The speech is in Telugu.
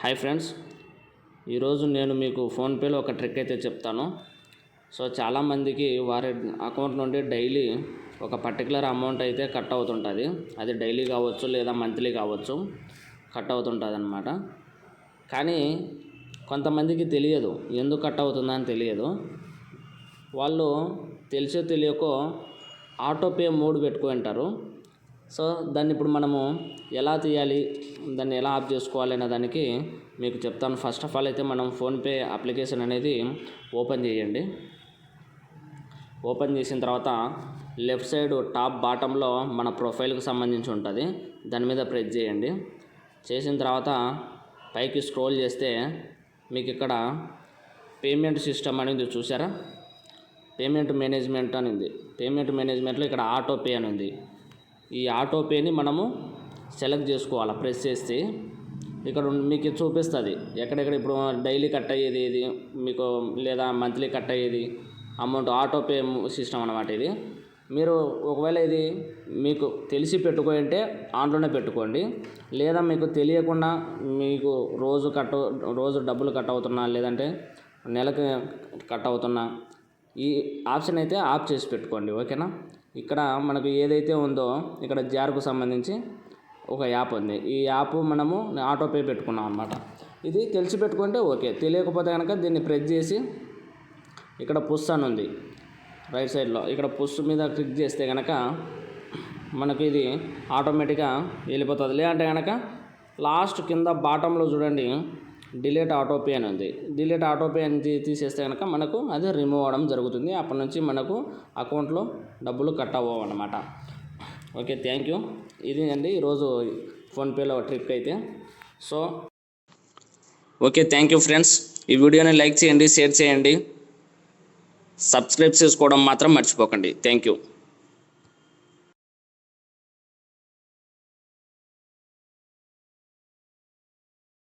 హాయ్ ఫ్రెండ్స్, ఈరోజు నేను మీకు ఫోన్పేలో ఒక ట్రిక్ అయితే చెప్తాను. సో చాలామందికి వారి అకౌంట్ నుండి డైలీ ఒక పర్టికులర్ అమౌంట్ అయితే కట్ అవుతుంటుంది. అది డైలీ కావచ్చు లేదా మంత్లీ కావచ్చు, కట్ అవుతుంటుంది అన్నమాట. కానీ కొంతమందికి తెలియదు, ఎందుకు కట్ అవుతుందని తెలియదు. వాళ్ళు తెలిసో తెలియకో ఆటోపే మోడ్ పెట్టుకుంటారు. సో దాన్ని ఇప్పుడు మనము ఎలా తీయాలి, దాన్ని ఎలా ఆఫ్ చేసుకోవాలి అనే దానికి మీకు చెప్తాను. ఫస్ట్ ఆఫ్ ఆల్ అయితే మనం ఫోన్పే అప్లికేషన్ అనేది ఓపెన్ చేయండి. ఓపెన్ చేసిన తర్వాత లెఫ్ట్ సైడ్ టాప్ బాటంలో మన ప్రొఫైల్కి సంబంధించి ఉంటుంది, దాని మీద ప్రెస్ చేయండి. చేసిన తర్వాత పైకి స్క్రోల్ చేస్తే మీకు ఇక్కడ పేమెంట్ సిస్టమ్ అనేది చూసారా, పేమెంట్ మేనేజ్మెంట్ అని ఉంది. పేమెంట్ మేనేజ్మెంట్లో ఇక్కడ ఆటోపే అని ఉంది. ఈ ఆటోపేని మనము సెలెక్ట్ చేసుకోవాలి. ప్రెస్ చేస్తే ఇక్కడ మీకు చూపిస్తుంది ఎక్కడెక్కడ ఇప్పుడు డైలీ కట్ అయ్యేది ఇది మీకు, లేదా మంత్లీ కట్ అయ్యేది అమౌంట్. ఆటోపే సిస్టమ్ అన్నమాట ఇది. మీరు ఒకవేళ ఇది మీకు తెలిసి పెట్టుకుంటే ఆన్లోనే పెట్టుకోండి, లేదా మీకు తెలియకుండా మీకు రోజు డబ్బులు కట్ అవుతున్నా, లేదంటే నెలకు కట్ అవుతున్నా, ఈ ఆప్షన్ అయితే ఆఫ్ చేసి పెట్టుకోండి, ఓకేనా. ఇక్కడ మనకు ఏదైతే ఉందో ఇక్కడ జార్కు సంబంధించి ఒక యాప్ ఉంది. ఈ యాప్ మనము ఆటోపే పెట్టుకున్నాం అన్నమాట. ఇది తెలిసి పెట్టుకుంటే ఓకే, తెలియకపోతే కనుక దీన్ని ప్రెస్ చేసి ఇక్కడ పుష్ అని ఉంది రైట్ సైడ్లో, ఇక్కడ పుష్ మీద క్లిక్ చేస్తే కనుక మనకు ఇది ఆటోమేటిక్గా వెళ్ళిపోతుంది. లేదంటే కనుక లాస్ట్ కింద బాటంలో చూడండి డిలీట్ ఆటోపే అని ఉంది. డిలీట్ ఆటోపే అని తీసేస్తే కనుక మనకు అది రిమూవ్ అవ్వడం జరుగుతుంది. అప్పటి నుంచి మనకు అకౌంట్లో డబ్బులు కట్ అవ్వవు అన్నమాట. Okay, thank you. ఇది అండి ఈరోజు ఫోన్పేలో ట్రిక్ అయితే. So okay, thank you friends. ఈ వీడియోని లైక్ చేయండి, షేర్ చేయండి, సబ్స్క్రైబ్ చేసుకోవడం మాత్రం మర్చిపోకండి. Thank you.